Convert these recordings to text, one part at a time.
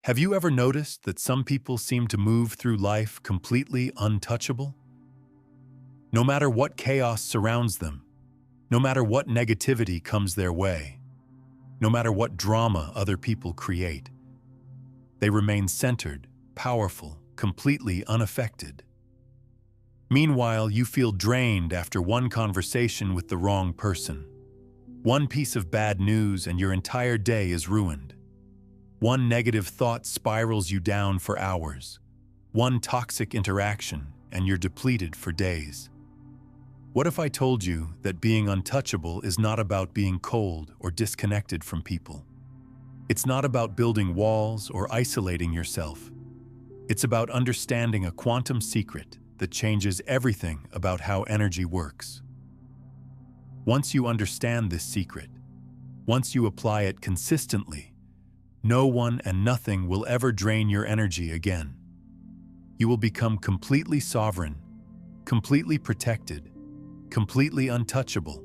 Have you ever noticed that some people seem to move through life completely untouchable? No matter what chaos surrounds them, no matter what negativity comes their way, no matter what drama other people create, they remain centered, powerful, completely unaffected. Meanwhile, you feel drained after one conversation with the wrong person. One piece of bad news and your entire day is ruined. One negative thought spirals you down for hours. One toxic interaction and you're depleted for days. What if I told you that being untouchable is not about being cold or disconnected from people? It's not about building walls or isolating yourself. It's about understanding a quantum secret that changes everything about how energy works. Once you understand this secret, once you apply it consistently, no one and nothing will ever drain your energy again. You will become completely sovereign, completely protected, completely untouchable.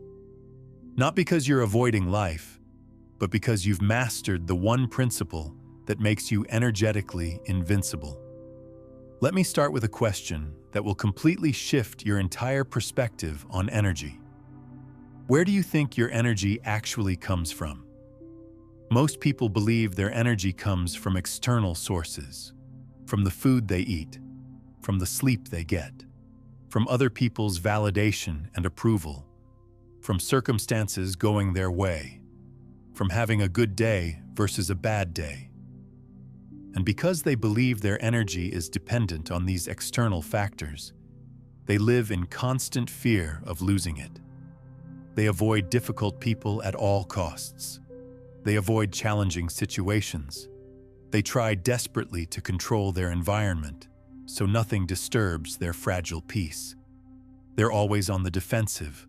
Not because you're avoiding life, but because you've mastered the one principle that makes you energetically invincible. Let me start with a question that will completely shift your entire perspective on energy. Where do you think your energy actually comes from? Most people believe their energy comes from external sources, from the food they eat, from the sleep they get, from other people's validation and approval, from circumstances going their way, from having a good day versus a bad day. And because they believe their energy is dependent on these external factors, they live in constant fear of losing it. They avoid difficult people at all costs. They avoid challenging situations. They try desperately to control their environment, so nothing disturbs their fragile peace. They're always on the defensive,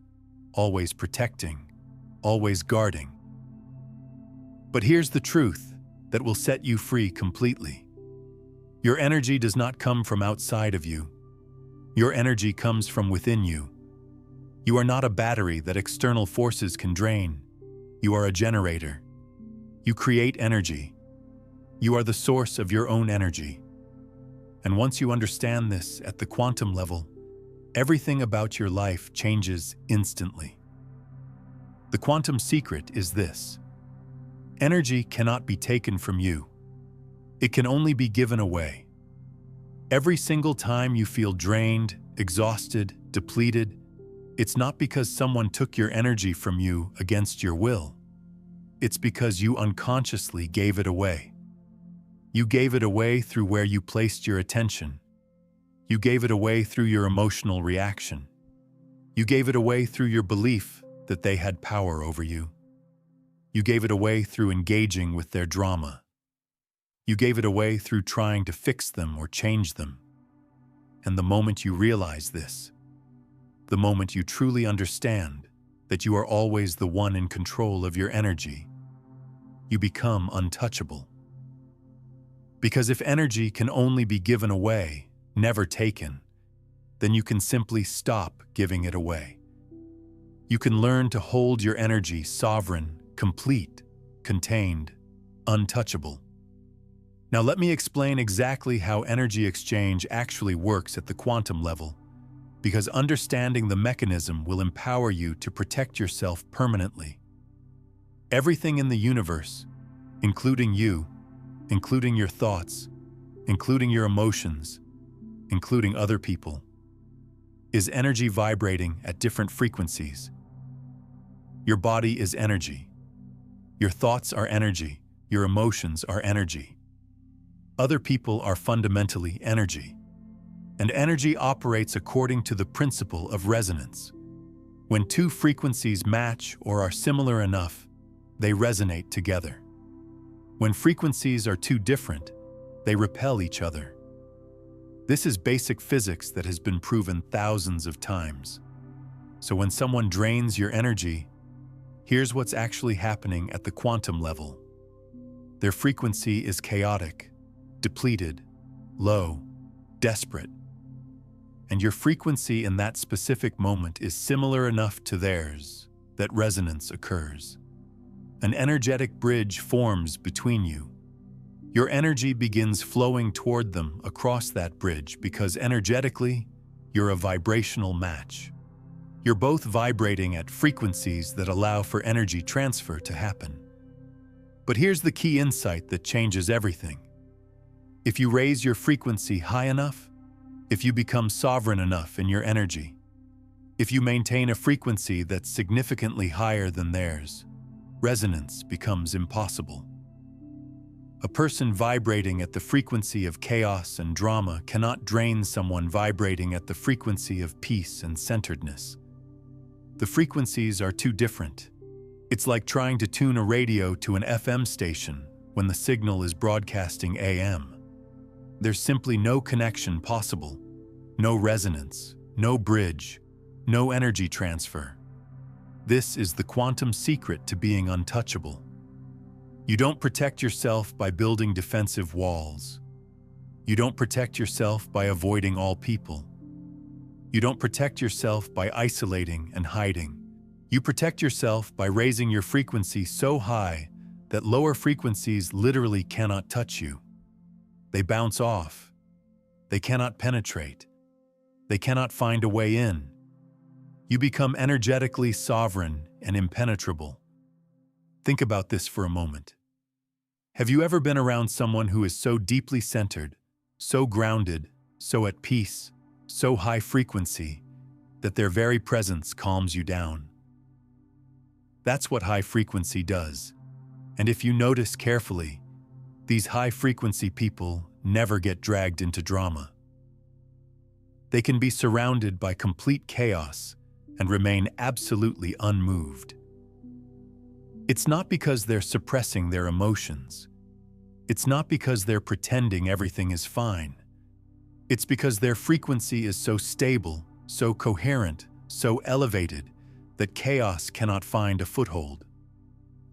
always protecting, always guarding. But here's the truth that will set you free completely. Your energy does not come from outside of you. Your energy comes from within you. You are not a battery that external forces can drain. You are a generator. You create energy. You are the source of your own energy. And once you understand this at the quantum level, everything about your life changes instantly. The quantum secret is this: energy cannot be taken from you. It can only be given away. Every single time you feel drained, exhausted, depleted, it's not because someone took your energy from you against your will. It's because you unconsciously gave it away. You gave it away through where you placed your attention. You gave it away through your emotional reaction. You gave it away through your belief that they had power over you. You gave it away through engaging with their drama. You gave it away through trying to fix them or change them. And the moment you realize this, the moment you truly understand that you are always the one in control of your energy, you become untouchable. Because if energy can only be given away, never taken, then you can simply stop giving it away. You can learn to hold your energy sovereign, complete, contained, untouchable. Now let me explain exactly how energy exchange actually works at the quantum level, because understanding the mechanism will empower you to protect yourself permanently. Everything in the universe, including you, including your thoughts, including your emotions, including other people, is energy vibrating at different frequencies. Your body is energy. Your thoughts are energy. Your emotions are energy. Other people are fundamentally energy. And energy operates according to the principle of resonance. When two frequencies match or are similar enough, they resonate together. When frequencies are too different, they repel each other. This is basic physics that has been proven thousands of times. So when someone drains your energy, here's what's actually happening at the quantum level. Their frequency is chaotic, depleted, low, desperate. And your frequency in that specific moment is similar enough to theirs that resonance occurs. An energetic bridge forms between you. Your energy begins flowing toward them across that bridge because energetically, you're a vibrational match. You're both vibrating at frequencies that allow for energy transfer to happen. But here's the key insight that changes everything. If you raise your frequency high enough, if you become sovereign enough in your energy, if you maintain a frequency that's significantly higher than theirs, resonance becomes impossible. A person vibrating at the frequency of chaos and drama cannot drain someone vibrating at the frequency of peace and centeredness. The frequencies are too different. It's like trying to tune a radio to an FM station when the signal is broadcasting AM. There's simply no connection possible, no resonance, no bridge, no energy transfer. This is the quantum secret to being untouchable. You don't protect yourself by building defensive walls. You don't protect yourself by avoiding all people. You don't protect yourself by isolating and hiding. You protect yourself by raising your frequency so high that lower frequencies literally cannot touch you. They bounce off. They cannot penetrate. They cannot find a way in. You become energetically sovereign and impenetrable. Think about this for a moment. Have you ever been around someone who is so deeply centered, so grounded, so at peace, so high frequency, that their very presence calms you down? That's what high frequency does. And if you notice carefully, these high frequency people never get dragged into drama. They can be surrounded by complete chaos and remain absolutely unmoved. It's not because they're suppressing their emotions. It's not because they're pretending everything is fine. It's because their frequency is so stable, so coherent, so elevated, that chaos cannot find a foothold.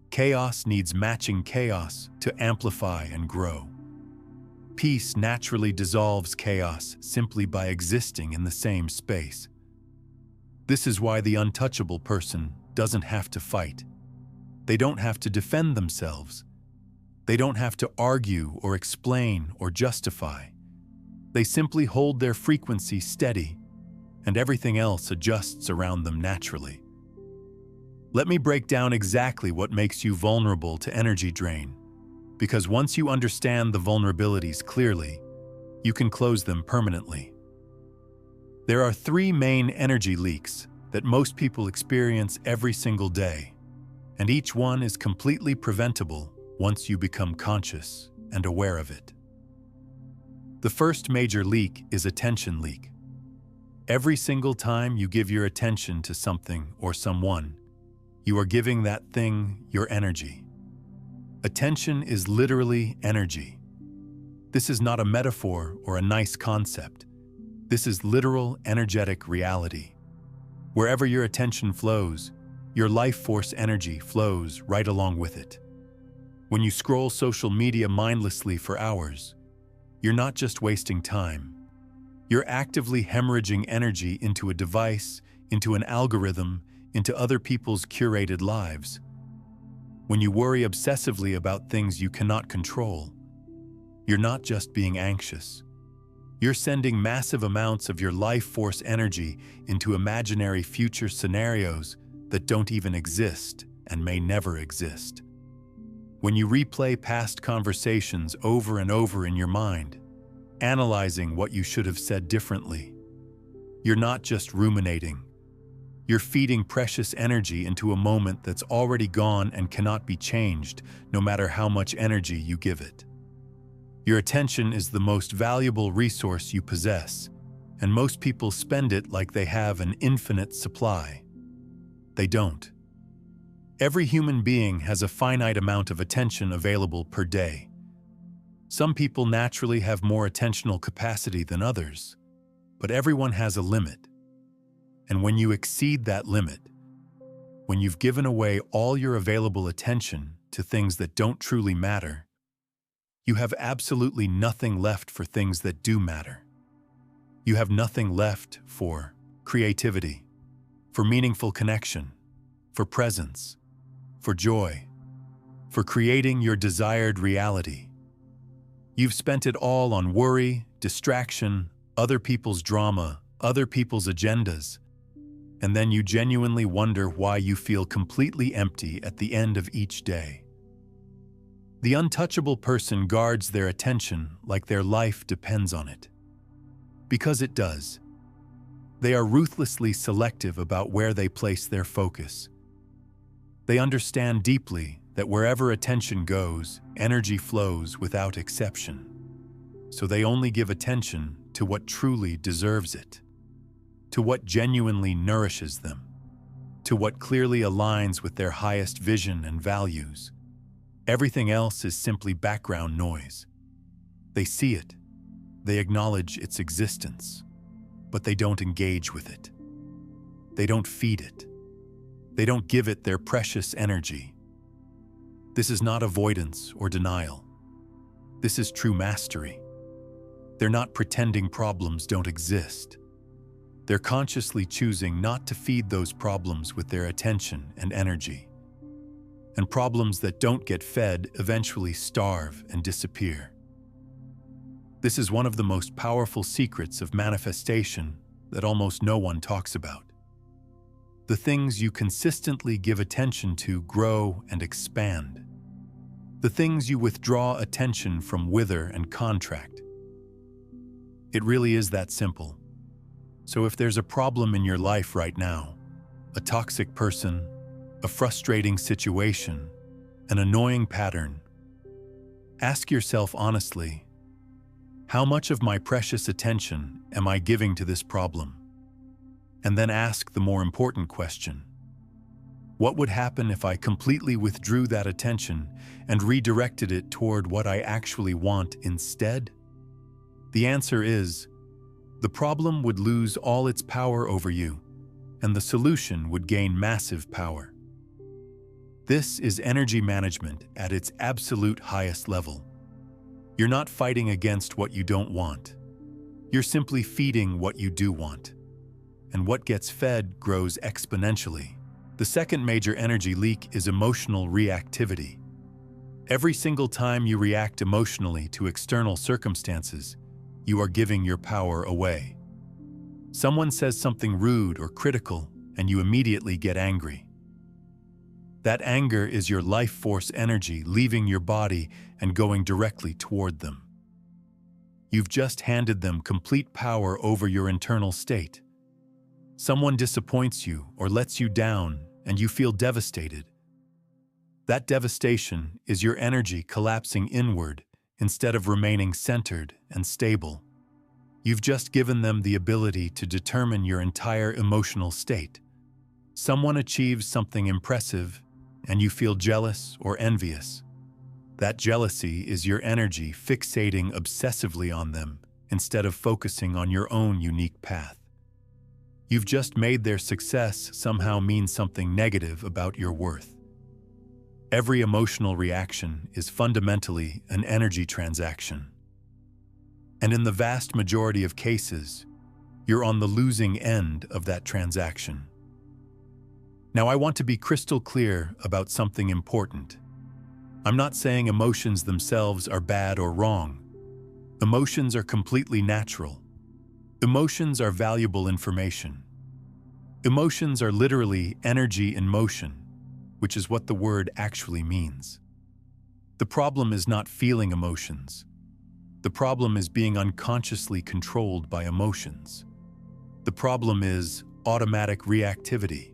Chaos needs matching chaos to amplify and grow. Peace naturally dissolves chaos simply by existing in the same space. This is why the untouchable person doesn't have to fight. They don't have to defend themselves. They don't have to argue or explain or justify. They simply hold their frequency steady, and everything else adjusts around them naturally. Let me break down exactly what makes you vulnerable to energy drain, because once you understand the vulnerabilities clearly, you can close them permanently. There are 3 main energy leaks that most people experience every single day, and each one is completely preventable once you become conscious and aware of it. The first major leak is attention leak. Every single time you give your attention to something or someone, you are giving that thing your energy. Attention is literally energy. This is not a metaphor or a nice concept. This is literal energetic reality. Wherever your attention flows, your life force energy flows right along with it. When you scroll social media mindlessly for hours, you're not just wasting time. You're actively hemorrhaging energy into a device, into an algorithm, into other people's curated lives. When you worry obsessively about things you cannot control, you're not just being anxious. You're sending massive amounts of your life force energy into imaginary future scenarios that don't even exist and may never exist. When you replay past conversations over and over in your mind, analyzing what you should have said differently, you're not just ruminating. You're feeding precious energy into a moment that's already gone and cannot be changed, no matter how much energy you give it. Your attention is the most valuable resource you possess, and most people spend it like they have an infinite supply. They don't. Every human being has a finite amount of attention available per day. Some people naturally have more attentional capacity than others, but everyone has a limit. And when you exceed that limit, when you've given away all your available attention to things that don't truly matter, you have absolutely nothing left for things that do matter. You have nothing left for creativity, for meaningful connection, for presence, for joy, for creating your desired reality. You've spent it all on worry, distraction, other people's drama, other people's agendas, and then you genuinely wonder why you feel completely empty at the end of each day. The untouchable person guards their attention like their life depends on it. Because it does. They are ruthlessly selective about where they place their focus. They understand deeply that wherever attention goes, energy flows without exception. So they only give attention to what truly deserves it, to what genuinely nourishes them, to what clearly aligns with their highest vision and values. Everything else is simply background noise. They see it, they acknowledge its existence, but they don't engage with it. They don't feed it. They don't give it their precious energy. This is not avoidance or denial. This is true mastery. They're not pretending problems don't exist. They're consciously choosing not to feed those problems with their attention and energy. And problems that don't get fed eventually starve and disappear. This is one of the most powerful secrets of manifestation that almost no one talks about. The things you consistently give attention to grow and expand. The things you withdraw attention from wither and contract. It really is that simple. So if there's a problem in your life right now, a toxic person, a frustrating situation, an annoying pattern, ask yourself honestly, how much of my precious attention am I giving to this problem? And then ask the more important question. What would happen if I completely withdrew that attention and redirected it toward what I actually want instead? The answer is, the problem would lose all its power over you, and the solution would gain massive power. This is energy management at its absolute highest level. You're not fighting against what you don't want. You're simply feeding what you do want. And what gets fed grows exponentially. The second major energy leak is emotional reactivity. Every single time you react emotionally to external circumstances, you are giving your power away. Someone says something rude or critical, and you immediately get angry. That anger is your life force energy leaving your body and going directly toward them. You've just handed them complete power over your internal state. Someone disappoints you or lets you down, and you feel devastated. That devastation is your energy collapsing inward instead of remaining centered and stable. You've just given them the ability to determine your entire emotional state. Someone achieves something impressive, and you feel jealous or envious. That jealousy is your energy fixating obsessively on them instead of focusing on your own unique path. You've just made their success somehow mean something negative about your worth. Every emotional reaction is fundamentally an energy transaction. And in the vast majority of cases, you're on the losing end of that transaction. Now, I want to be crystal clear about something important. I'm not saying emotions themselves are bad or wrong. Emotions are completely natural. Emotions are valuable information. Emotions are literally energy in motion, which is what the word actually means. The problem is not feeling emotions. The problem is being unconsciously controlled by emotions. The problem is automatic reactivity.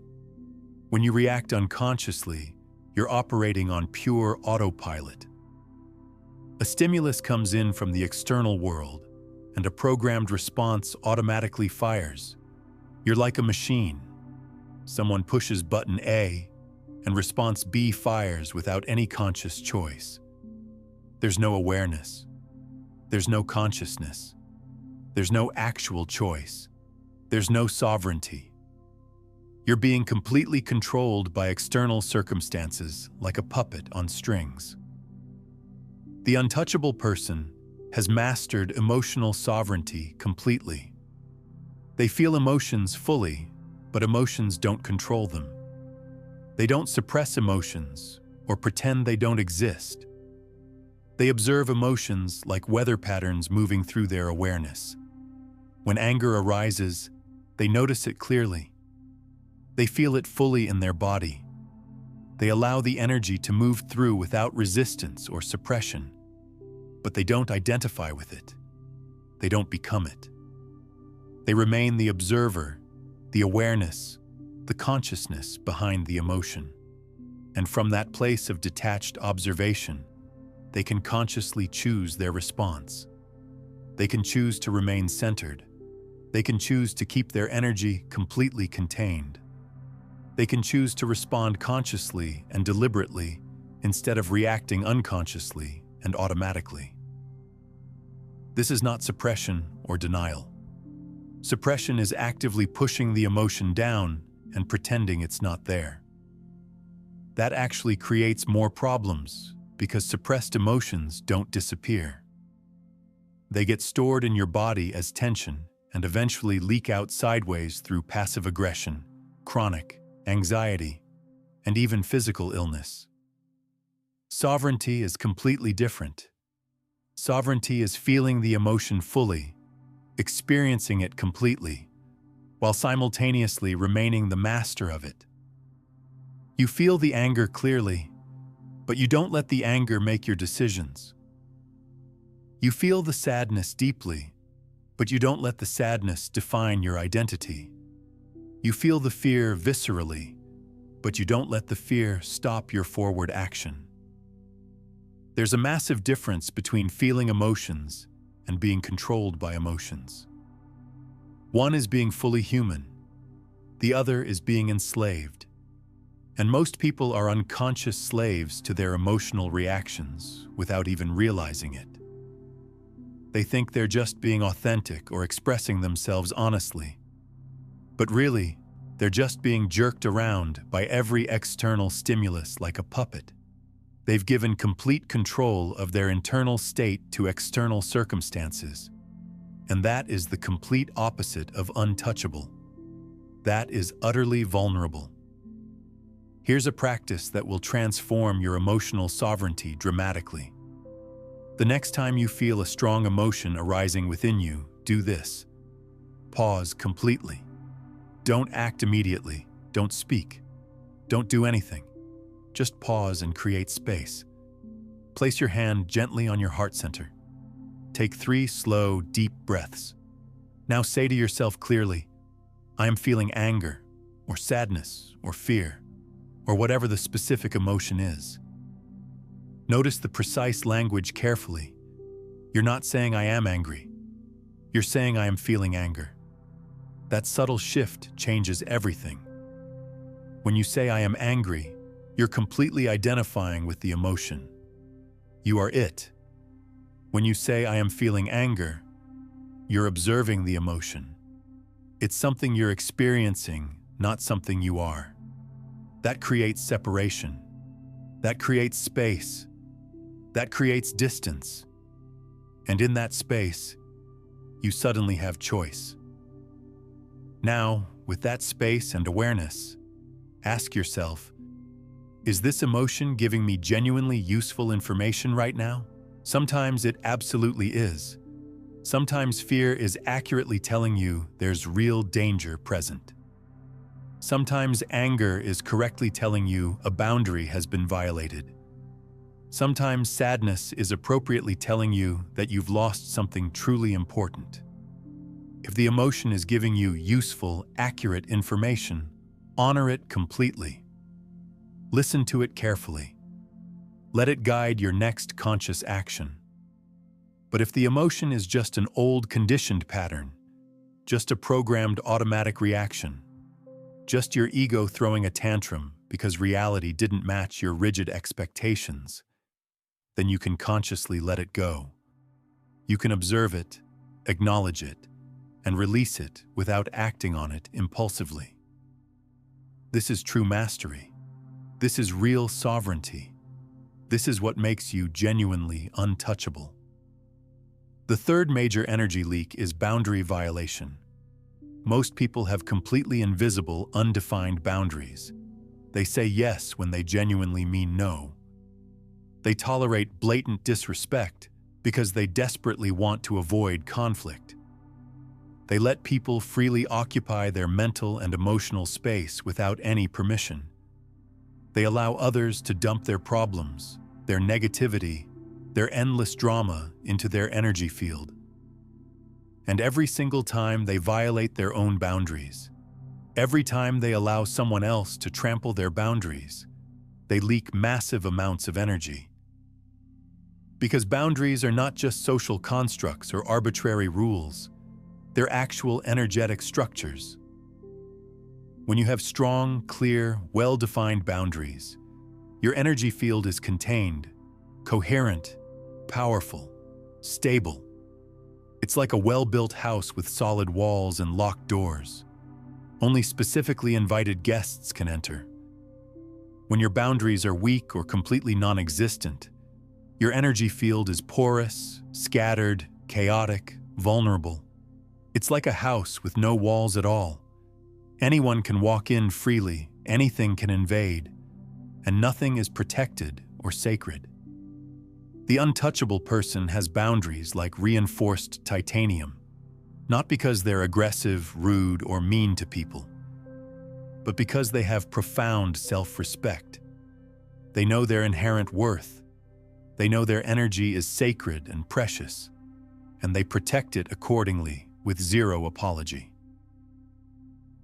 When you react unconsciously, you're operating on pure autopilot. A stimulus comes in from the external world, and a programmed response automatically fires. You're like a machine. Someone pushes button A, and response B fires without any conscious choice. There's no awareness. There's no consciousness. There's no actual choice. There's no sovereignty. You're being completely controlled by external circumstances like a puppet on strings. The untouchable person has mastered emotional sovereignty completely. They feel emotions fully, but emotions don't control them. They don't suppress emotions or pretend they don't exist. They observe emotions like weather patterns moving through their awareness. When anger arises, they notice it clearly. They feel it fully in their body. They allow the energy to move through without resistance or suppression. But they don't identify with it. They don't become it. They remain the observer, the awareness, the consciousness behind the emotion. And from that place of detached observation, they can consciously choose their response. They can choose to remain centered. They can choose to keep their energy completely contained. They can choose to respond consciously and deliberately instead of reacting unconsciously and automatically. This is not suppression or denial. Suppression is actively pushing the emotion down and pretending it's not there. That actually creates more problems because suppressed emotions don't disappear. They get stored in your body as tension and eventually leak out sideways through passive aggression, chronic anxiety, and even physical illness. Sovereignty is completely different. Sovereignty is feeling the emotion fully, experiencing it completely, while simultaneously remaining the master of it. You feel the anger clearly, but you don't let the anger make your decisions. You feel the sadness deeply, but you don't let the sadness define your identity. You feel the fear viscerally, but you don't let the fear stop your forward action. There's a massive difference between feeling emotions and being controlled by emotions. One is being fully human. The other is being enslaved. And most people are unconscious slaves to their emotional reactions without even realizing it. They think they're just being authentic or expressing themselves honestly. But really, they're just being jerked around by every external stimulus like a puppet. They've given complete control of their internal state to external circumstances. And that is the complete opposite of untouchable. That is utterly vulnerable. Here's a practice that will transform your emotional sovereignty dramatically. The next time you feel a strong emotion arising within you, do this. Pause completely. Don't act immediately. Don't speak. Don't do anything. Just pause and create space. Place your hand gently on your heart center. Take 3 slow, deep breaths. Now say to yourself clearly, I am feeling anger, or sadness, or fear, or whatever the specific emotion is. Notice the precise language carefully. You're not saying I am angry. You're saying I am feeling anger. That subtle shift changes everything. When you say I am angry, you're completely identifying with the emotion. You are it. When you say I am feeling anger, you're observing the emotion. It's something you're experiencing, not something you are. That creates separation. That creates space. That creates distance. And in that space, you suddenly have choice. Now, with that space and awareness, ask yourself, is this emotion giving me genuinely useful information right now? Sometimes it absolutely is. Sometimes fear is accurately telling you there's real danger present. Sometimes anger is correctly telling you a boundary has been violated. Sometimes sadness is appropriately telling you that you've lost something truly important. If the emotion is giving you useful, accurate information, honor it completely. Listen to it carefully. Let it guide your next conscious action. But if the emotion is just an old conditioned pattern, just a programmed automatic reaction, just your ego throwing a tantrum because reality didn't match your rigid expectations, then you can consciously let it go. You can observe it, acknowledge it, and release it without acting on it impulsively. This is true mastery. This is real sovereignty. This is what makes you genuinely untouchable. The third major energy leak is boundary violation. Most people have completely invisible, undefined boundaries. They say yes when they genuinely mean no. They tolerate blatant disrespect because they desperately want to avoid conflict. They let people freely occupy their mental and emotional space without any permission. They allow others to dump their problems, their negativity, their endless drama into their energy field. And every single time they violate their own boundaries, every time they allow someone else to trample their boundaries, they leak massive amounts of energy. Because boundaries are not just social constructs or arbitrary rules, they're actual energetic structures. When you have strong, clear, well-defined boundaries, your energy field is contained, coherent, powerful, stable. It's like a well-built house with solid walls and locked doors. Only specifically invited guests can enter. When your boundaries are weak or completely non-existent, your energy field is porous, scattered, chaotic, vulnerable. It's like a house with no walls at all. Anyone can walk in freely, anything can invade, and nothing is protected or sacred. The untouchable person has boundaries like reinforced titanium, not because they're aggressive, rude, or mean to people, but because they have profound self-respect. They know their inherent worth. They know their energy is sacred and precious, and they protect it accordingly with zero apology.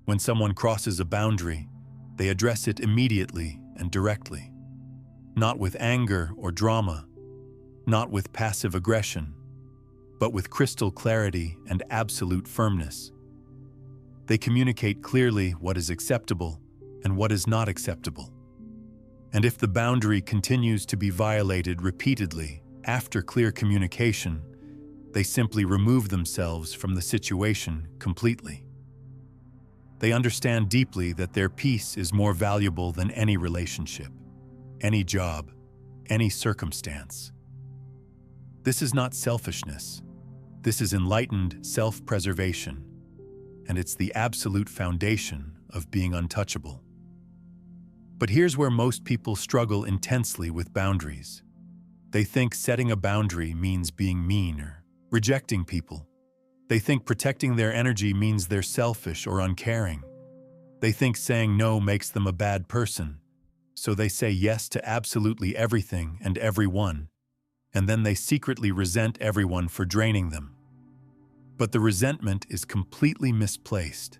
When someone crosses a boundary, they address it immediately and directly, not with anger or drama, not with passive aggression, but with crystal clarity and absolute firmness. They communicate clearly what is acceptable and what is not acceptable. And if the boundary continues to be violated repeatedly after clear communication, they simply remove themselves from the situation completely. They understand deeply that their peace is more valuable than any relationship, any job, any circumstance. This is not selfishness. This is enlightened self-preservation, and it's the absolute foundation of being untouchable. But here's where most people struggle intensely with boundaries. They think setting a boundary means being mean or rejecting people. They think protecting their energy means they're selfish or uncaring. They think saying no makes them a bad person, so they say yes to absolutely everything and everyone, and then they secretly resent everyone for draining them. But the resentment is completely misplaced.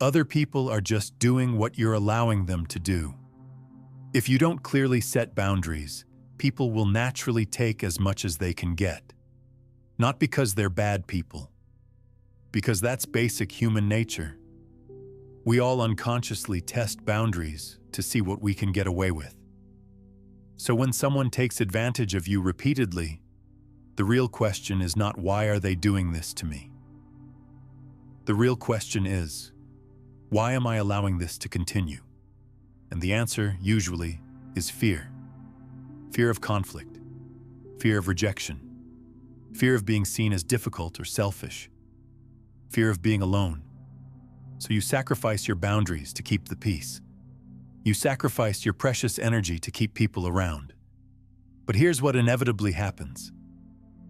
Other people are just doing what you're allowing them to do. If you don't clearly set boundaries, people will naturally take as much as they can get. Not because they're bad people, because that's basic human nature. We all unconsciously test boundaries to see what we can get away with. So when someone takes advantage of you repeatedly, the real question is not why are they doing this to me? The real question is, why am I allowing this to continue? And the answer, usually, is fear. Fear of conflict, fear of rejection, fear of being seen as difficult or selfish, fear of being alone. So you sacrifice your boundaries to keep the peace. You sacrifice your precious energy to keep people around. But here's what inevitably happens.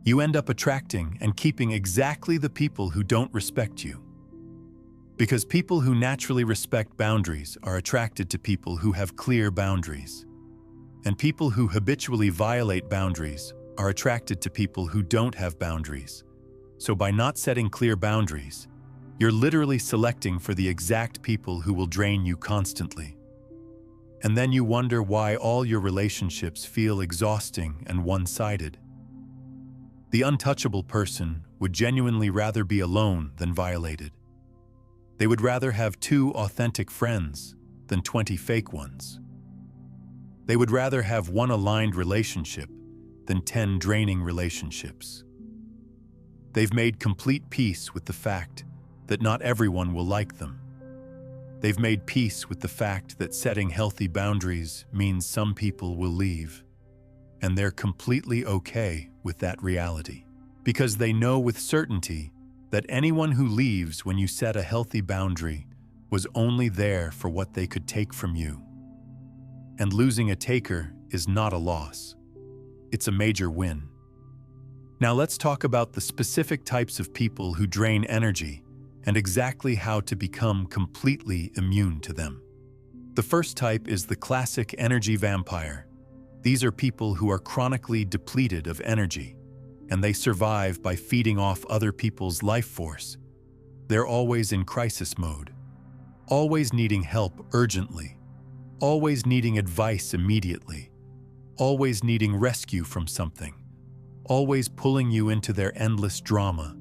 You end up attracting and keeping exactly the people who don't respect you. Because people who naturally respect boundaries are attracted to people who have clear boundaries. And people who habitually violate boundaries are attracted to people who don't have boundaries. So by not setting clear boundaries, you're literally selecting for the exact people who will drain you constantly. And then you wonder why all your relationships feel exhausting and one-sided. The untouchable person would genuinely rather be alone than violated. They would rather have 2 authentic friends than 20 fake ones. They would rather have 1 aligned relationship than 10 draining relationships. They've made complete peace with the fact that not everyone will like them. They've made peace with the fact that setting healthy boundaries means some people will leave, and they're completely okay with that reality, because they know with certainty that anyone who leaves when you set a healthy boundary was only there for what they could take from you. And losing a taker is not a loss. it's a major win. Now let's talk about the specific types of people who drain energy and exactly how to become completely immune to them. The first type is the classic energy vampire. These are people who are chronically depleted of energy, and they survive by feeding off other people's life force. They're always in crisis mode, always needing help urgently, always needing advice immediately, always needing rescue from something, always pulling you into their endless drama,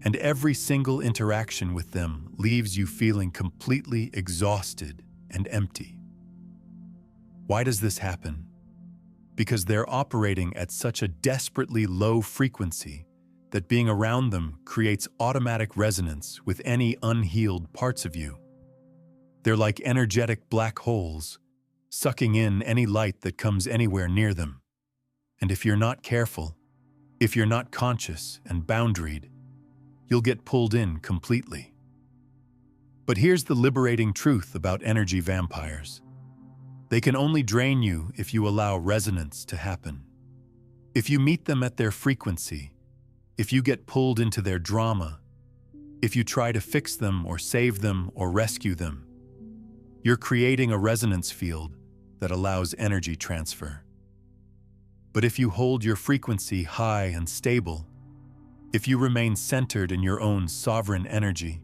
and every single interaction with them leaves you feeling completely exhausted and empty. Why does this happen? Because they're operating at such a desperately low frequency that being around them creates automatic resonance with any unhealed parts of you. They're like energetic black holes, sucking in any light that comes anywhere near them. And if you're not careful, if you're not conscious and boundaried, you'll get pulled in completely. But here's the liberating truth about energy vampires. They can only drain you if you allow resonance to happen. If you meet them at their frequency, if you get pulled into their drama, if you try to fix them or save them or rescue them, you're creating a resonance field that allows energy transfer. But if you hold your frequency high and stable, if you remain centered in your own sovereign energy,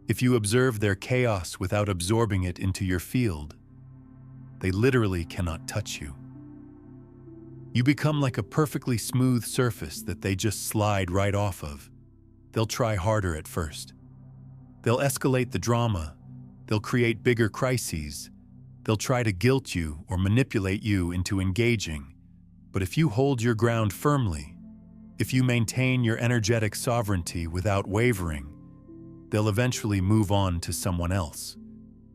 if you observe their chaos without absorbing it into your field, they literally cannot touch you. You become like a perfectly smooth surface that they just slide right off of. They'll try harder at first. They'll escalate the drama. They'll create bigger crises. They'll try to guilt you or manipulate you into engaging. But if you hold your ground firmly, if you maintain your energetic sovereignty without wavering, they'll eventually move on to someone else,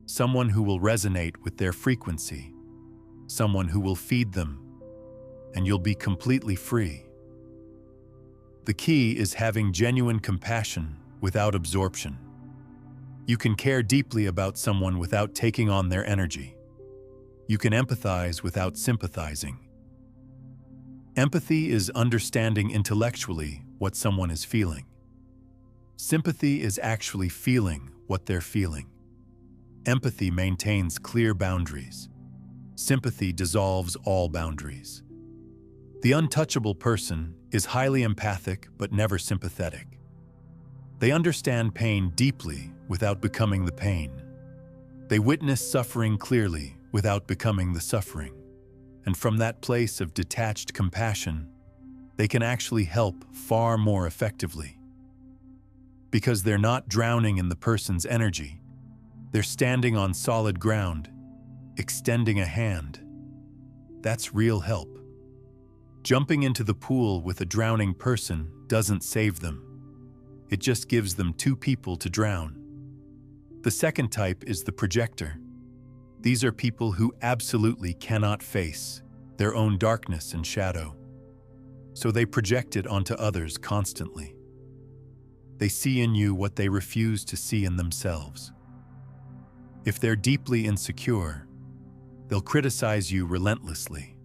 someone who will resonate with their frequency, someone who will feed them, and you'll be completely free. The key is having genuine compassion without absorption. You can care deeply about someone without taking on their energy. You can empathize without sympathizing. Empathy is understanding intellectually what someone is feeling. Sympathy is actually feeling what they're feeling. Empathy maintains clear boundaries. Sympathy dissolves all boundaries. The untouchable person is highly empathic but never sympathetic. They understand pain deeply without becoming the pain. They witness suffering clearly without becoming the suffering. And from that place of detached compassion, they can actually help far more effectively. Because they're not drowning in the person's energy, they're standing on solid ground, extending a hand. That's real help. Jumping into the pool with a drowning person doesn't save them. It just gives them two people to drown. The second type is the projector. These are people who absolutely cannot face their own darkness and shadow, so they project it onto others constantly. They see in you what they refuse to see in themselves. If they're deeply insecure, they'll criticize you relentlessly.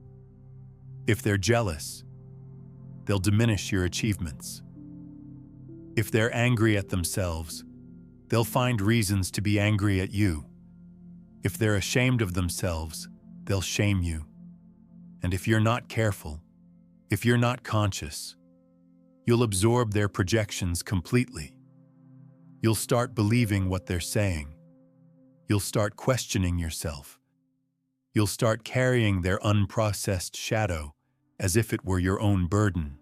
If they're jealous, they'll diminish your achievements. If they're angry at themselves, they'll find reasons to be angry at you. If they're ashamed of themselves, they'll shame you. And if you're not careful, if you're not conscious, you'll absorb their projections completely. You'll start believing what they're saying. You'll start questioning yourself. You'll start carrying their unprocessed shadow as if it were your own burden.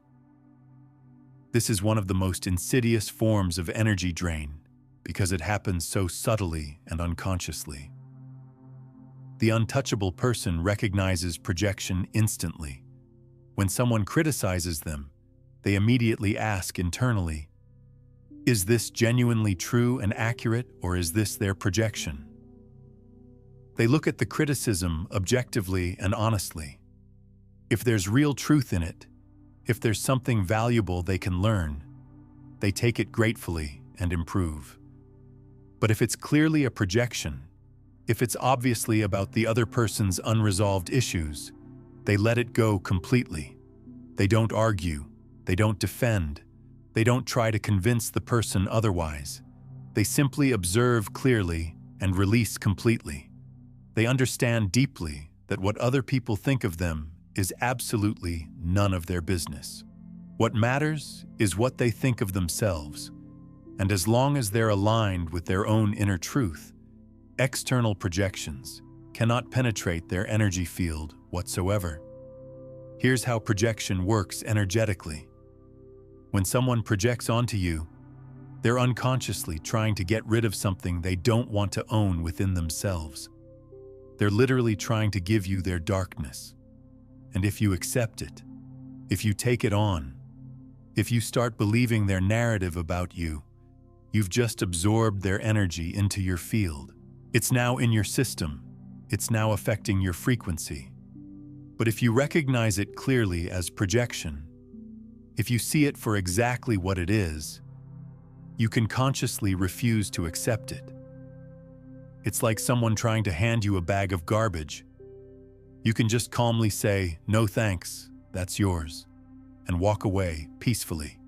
This is one of the most insidious forms of energy drain because it happens so subtly and unconsciously. The untouchable person recognizes projection instantly. When someone criticizes them, they immediately ask internally, is this genuinely true and accurate, or is this their projection? They look at the criticism objectively and honestly. If there's real truth in it, if there's something valuable they can learn, they take it gratefully and improve. But if it's clearly a projection, if it's obviously about the other person's unresolved issues, they let it go completely. They don't argue, they don't defend, they don't try to convince the person otherwise. They simply observe clearly and release completely. They understand deeply that what other people think of them is absolutely none of their business. What matters is what they think of themselves, and as long as they're aligned with their own inner truth, external projections cannot penetrate their energy field whatsoever. Here's how projection works energetically. When someone projects onto you, they're unconsciously trying to get rid of something they don't want to own within themselves. They're literally trying to give you their darkness. And if you accept it, if you take it on, if you start believing their narrative about you, you've just absorbed their energy into your field. It's now in your system. It's now affecting your frequency. But if you recognize it clearly as projection, if you see it for exactly what it is, you can consciously refuse to accept it. It's like someone trying to hand you a bag of garbage. You can just calmly say, "No thanks, that's yours," and walk away peacefully.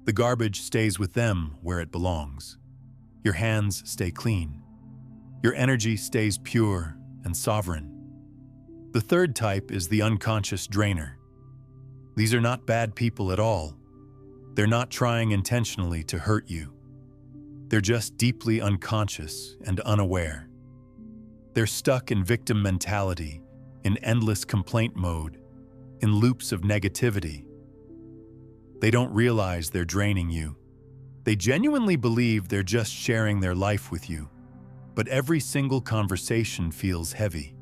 The garbage stays with them where it belongs. Your hands stay clean. Your energy stays pure and sovereign. The third type is the unconscious drainer. These are not bad people at all. They're not trying intentionally to hurt you. They're just deeply unconscious and unaware. They're stuck in victim mentality, in endless complaint mode, in loops of negativity. They don't realize they're draining you. They genuinely believe they're just sharing their life with you. But every single conversation feels heavy.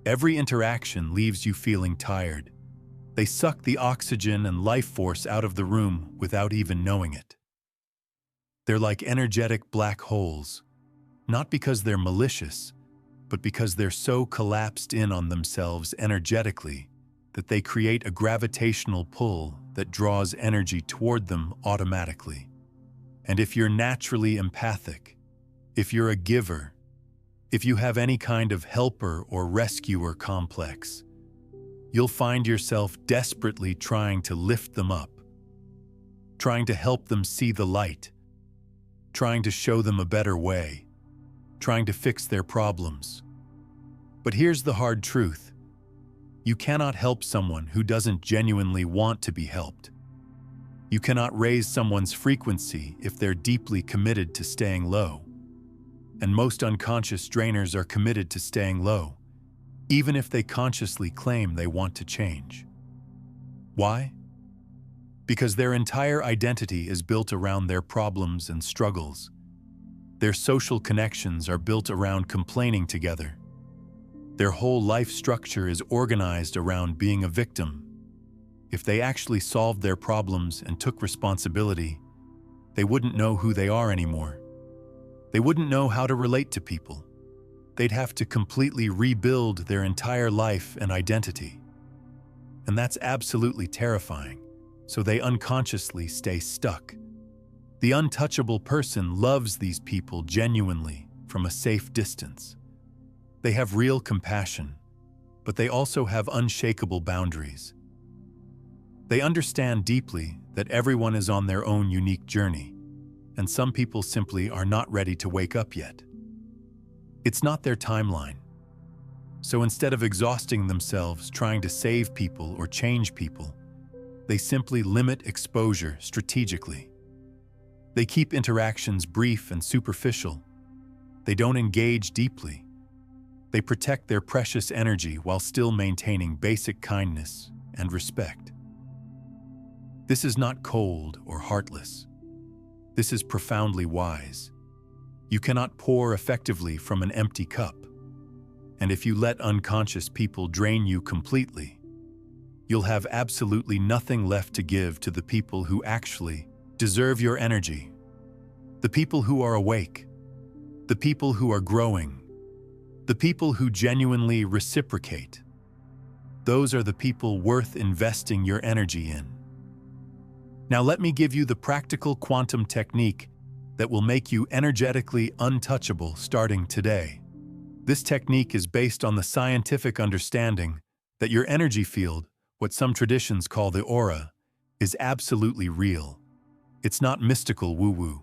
Every interaction leaves you feeling tired. They suck the oxygen and life force out of the room without even knowing it. They're like energetic black holes, not because they're malicious, but because they're so collapsed in on themselves energetically that they create a gravitational pull that draws energy toward them automatically. And if you're naturally empathic, if you're a giver, if you have any kind of helper or rescuer complex, you'll find yourself desperately trying to lift them up, trying to help them see the light, trying to show them a better way, trying to fix their problems. But here's the hard truth. You cannot help someone who doesn't genuinely want to be helped. You cannot raise someone's frequency if they're deeply committed to staying low. And most unconscious drainers are committed to staying low, even if they consciously claim they want to change. Why? Because their entire identity is built around their problems and struggles. Their social connections are built around complaining together. Their whole life structure is organized around being a victim. If they actually solved their problems and took responsibility, they wouldn't know who they are anymore. They wouldn't know how to relate to people. They'd have to completely rebuild their entire life and identity. And that's absolutely terrifying, so they unconsciously stay stuck. The untouchable person loves these people genuinely from a safe distance. They have real compassion, but they also have unshakable boundaries. They understand deeply that everyone is on their own unique journey, and some people simply are not ready to wake up yet. It's not their timeline. So instead of exhausting themselves trying to save people or change people, they simply limit exposure strategically. They keep interactions brief and superficial. They don't engage deeply. They protect their precious energy while still maintaining basic kindness and respect. This is not cold or heartless. This is profoundly wise. You cannot pour effectively from an empty cup. And if you let unconscious people drain you completely, you'll have absolutely nothing left to give to the people who actually deserve your energy. The people who are awake, the people who are growing, the people who genuinely reciprocate. Those are the people worth investing your energy in. Now let me give you the practical quantum technique that will make you energetically untouchable starting today. This technique is based on the scientific understanding that your energy field what some traditions call the aura, is absolutely real. It's not mystical woo-woo.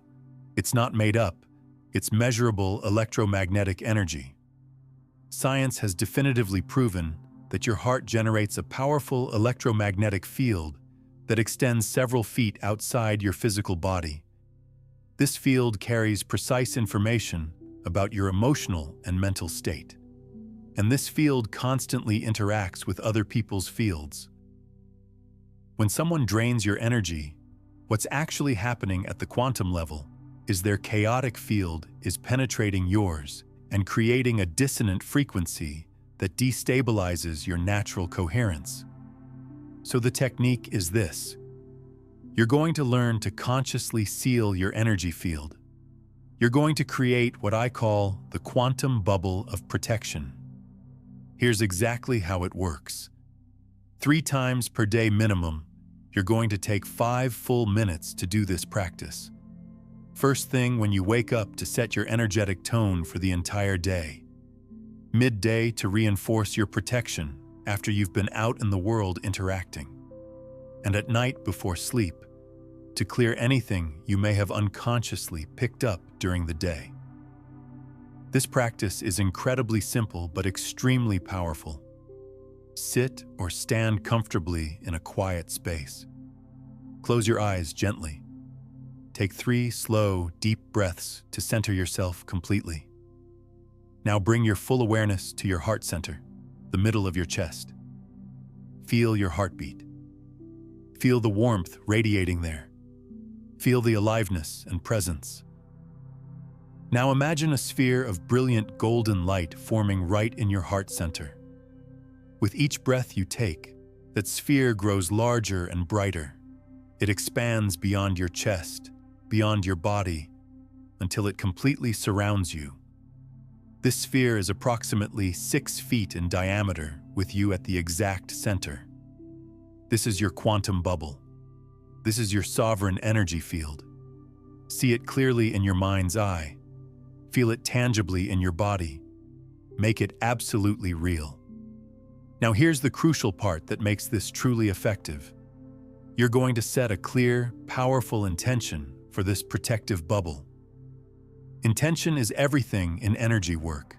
It's not made up. It's measurable electromagnetic energy. Science has definitively proven that your heart generates a powerful electromagnetic field that extends several feet outside your physical body. This field carries precise information about your emotional and mental state. And this field constantly interacts with other people's fields. When someone drains your energy, what's actually happening at the quantum level is their chaotic field is penetrating yours and creating a dissonant frequency that destabilizes your natural coherence. So the technique is this. You're going to learn to consciously seal your energy field. You're going to create what I call the quantum bubble of protection. Here's exactly how it works. 3 times per day minimum, you're going to take 5 full minutes to do this practice. First thing when you wake up to set your energetic tone for the entire day. Midday to reinforce your protection after you've been out in the world interacting. And at night before sleep, to clear anything you may have unconsciously picked up during the day. This practice is incredibly simple but extremely powerful. Sit or stand comfortably in a quiet space. Close your eyes gently. Take 3 slow, deep breaths to center yourself completely. Now bring your full awareness to your heart center, the middle of your chest. Feel your heartbeat. Feel the warmth radiating there. Feel the aliveness and presence. Now imagine a sphere of brilliant golden light forming right in your heart center. With each breath you take, that sphere grows larger and brighter. It expands beyond your chest, beyond your body, until it completely surrounds you. This sphere is approximately 6 feet in diameter, with you at the exact center. This is your quantum bubble. This is your sovereign energy field. See it clearly in your mind's eye. Feel it tangibly in your body. Make it absolutely real. Now here's the crucial part that makes this truly effective. You're going to set a clear, powerful intention for this protective bubble. Intention is everything in energy work.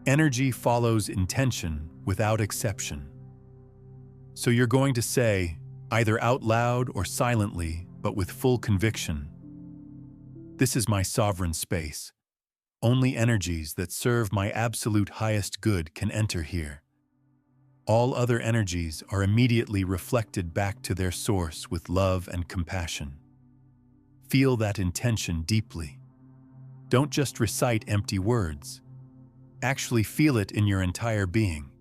Energy follows intention without exception. So you're going to say, either out loud or silently, but with full conviction, "This is my sovereign space. Only energies that serve my absolute highest good can enter here. All other energies are immediately reflected back to their source with love and compassion." Feel that intention deeply. Don't just recite empty words. Actually feel it in your entire being.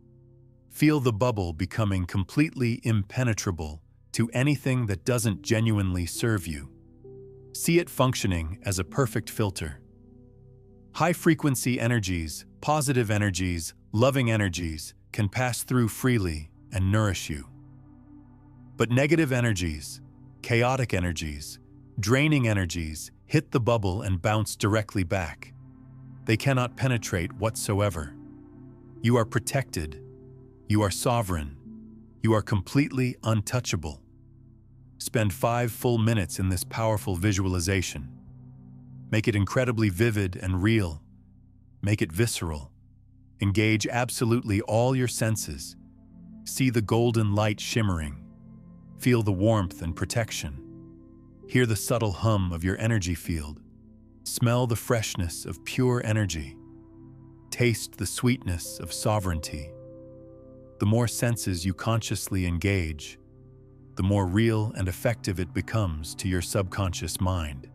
Feel the bubble becoming completely impenetrable to anything that doesn't genuinely serve you. See it functioning as a perfect filter. High-frequency energies, positive energies, loving energies can pass through freely and nourish you. But negative energies, chaotic energies, draining energies hit the bubble and bounce directly back. They cannot penetrate whatsoever. You are protected. You are sovereign. You are completely untouchable. Spend 5 full minutes in this powerful visualization. Make it incredibly vivid and real. Make it visceral. Engage absolutely all your senses. See the golden light shimmering. Feel the warmth and protection. Hear the subtle hum of your energy field. Smell the freshness of pure energy. Taste the sweetness of sovereignty. The more senses you consciously engage, the more real and effective it becomes to your subconscious mind.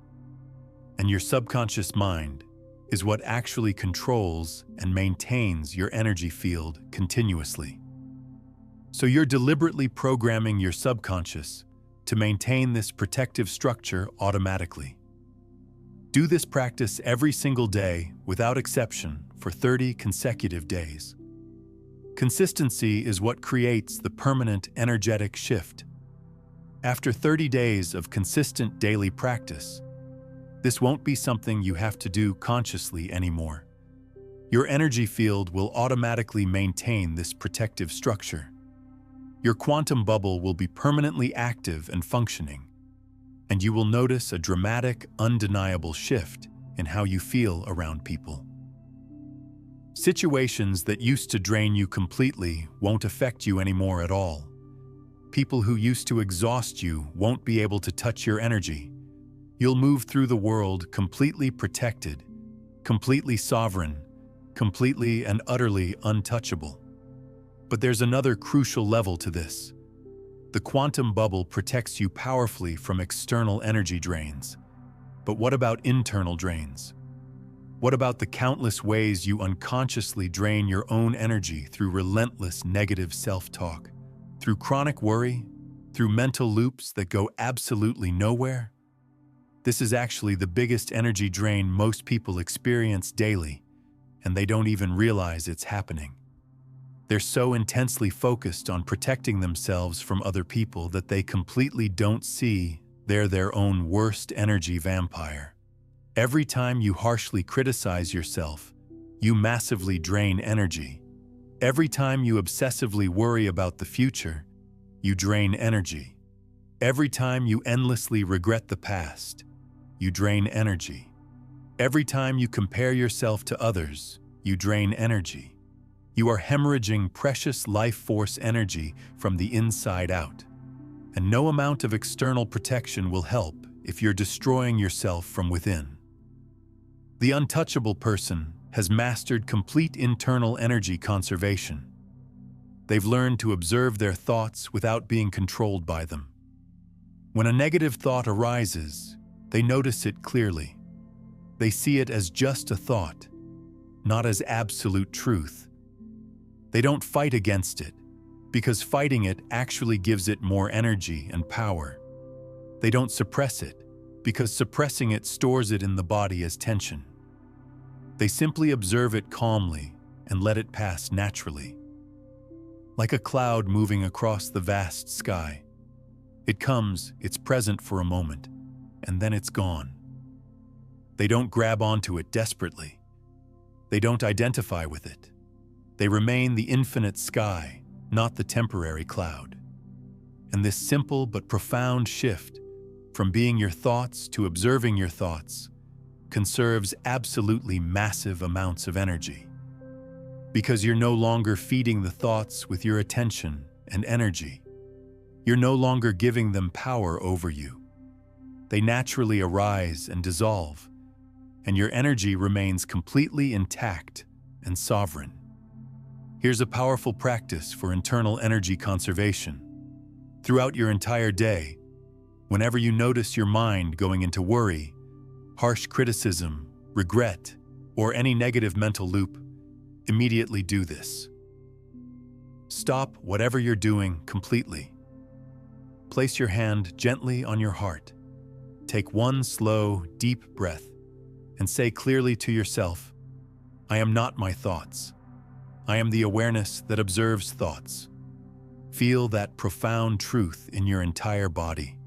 And your subconscious mind is what actually controls and maintains your energy field continuously. So you're deliberately programming your subconscious to maintain this protective structure automatically. Do this practice every single day without exception for 30 consecutive days. Consistency is what creates the permanent energetic shift. After 30 days of consistent daily practice, this won't be something you have to do consciously anymore. Your energy field will automatically maintain this protective structure. Your quantum bubble will be permanently active and functioning, and you will notice a dramatic, undeniable shift in how you feel around people. Situations that used to drain you completely won't affect you anymore at all. People who used to exhaust you won't be able to touch your energy. You'll move through the world completely protected, completely sovereign, completely and utterly untouchable. But there's another crucial level to this. The quantum bubble protects you powerfully from external energy drains. But what about internal drains? What about the countless ways you unconsciously drain your own energy through relentless negative self-talk, through chronic worry, through mental loops that go absolutely nowhere? This is actually the biggest energy drain most people experience daily, and they don't even realize it's happening. They're so intensely focused on protecting themselves from other people that they completely don't see they're their own worst energy vampire. Every time you harshly criticize yourself, you massively drain energy. Every time you obsessively worry about the future, you drain energy. Every time you endlessly regret the past, you drain energy. Every time you compare yourself to others, you drain energy. You are hemorrhaging precious life force energy from the inside out. And no amount of external protection will help if you're destroying yourself from within. The untouchable person has mastered complete internal energy conservation. They've learned to observe their thoughts without being controlled by them. When a negative thought arises, they notice it clearly. They see it as just a thought, not as absolute truth. They don't fight against it, because fighting it actually gives it more energy and power. They don't suppress it, because suppressing it stores it in the body as tension. They simply observe it calmly and let it pass naturally. Like a cloud moving across the vast sky. It comes, it's present for a moment, and then it's gone. They don't grab onto it desperately. They don't identify with it. They remain the infinite sky, not the temporary cloud. And this simple but profound shift from being your thoughts to observing your thoughts conserves absolutely massive amounts of energy. Because you're no longer feeding the thoughts with your attention and energy. You're no longer giving them power over you. They naturally arise and dissolve, and your energy remains completely intact and sovereign. Here's a powerful practice for internal energy conservation. Throughout your entire day, whenever you notice your mind going into worry, harsh criticism, regret, or any negative mental loop, immediately do this. Stop whatever you're doing completely. Place your hand gently on your heart. Take one slow, deep breath and say clearly to yourself, I am not my thoughts. I am the awareness that observes thoughts. Feel that profound truth in your entire body.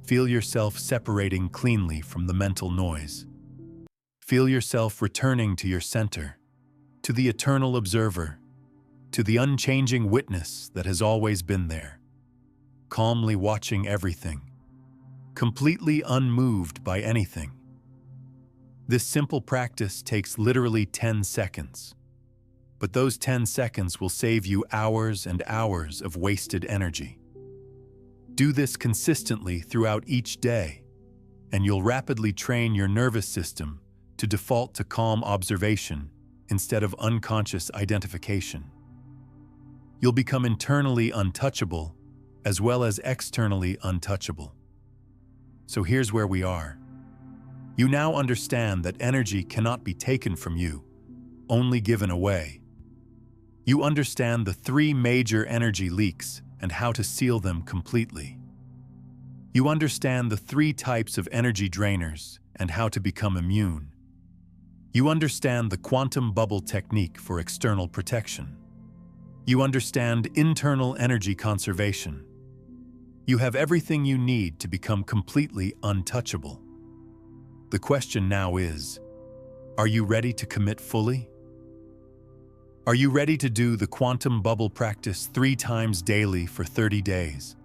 Feel yourself separating cleanly from the mental noise. Feel yourself returning to your center, to the eternal observer, to the unchanging witness that has always been there, calmly watching everything, completely unmoved by anything. This simple practice takes literally 10 seconds. But those 10 seconds will save you hours and hours of wasted energy. Do this consistently throughout each day, and you'll rapidly train your nervous system to default to calm observation instead of unconscious identification. You'll become internally untouchable as well as externally untouchable. So here's where we are. You now understand that energy cannot be taken from you, only given away. You understand the 3 major energy leaks and how to seal them completely. You understand the 3 types of energy drainers and how to become immune. You understand the quantum bubble technique for external protection. You understand internal energy conservation. You have everything you need to become completely untouchable. The question now is, are you ready to commit fully? Are you ready to do the quantum bubble practice 3 times daily for 30 days?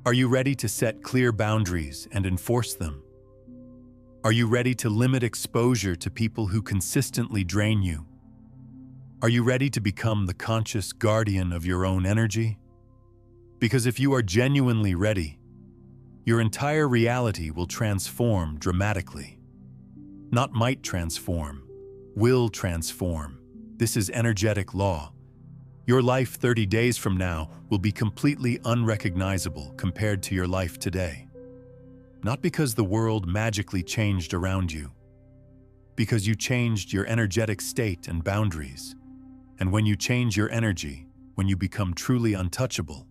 Are you ready to set clear boundaries and enforce them? Are you ready to limit exposure to people who consistently drain you? Are you ready to become the conscious guardian of your own energy? Because if you are genuinely ready, your entire reality will transform dramatically. Not might transform, will transform. This is energetic law. Your life 30 days from now will be completely unrecognizable compared to your life today. Not because the world magically changed around you, because you changed your energetic state and boundaries. And when you change your energy, when you become truly untouchable,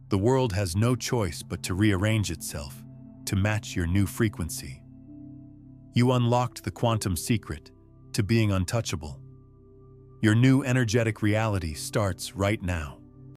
the world has no choice but to rearrange itself to match your new frequency. You unlocked the quantum secret to being untouchable. Your new energetic reality starts right now.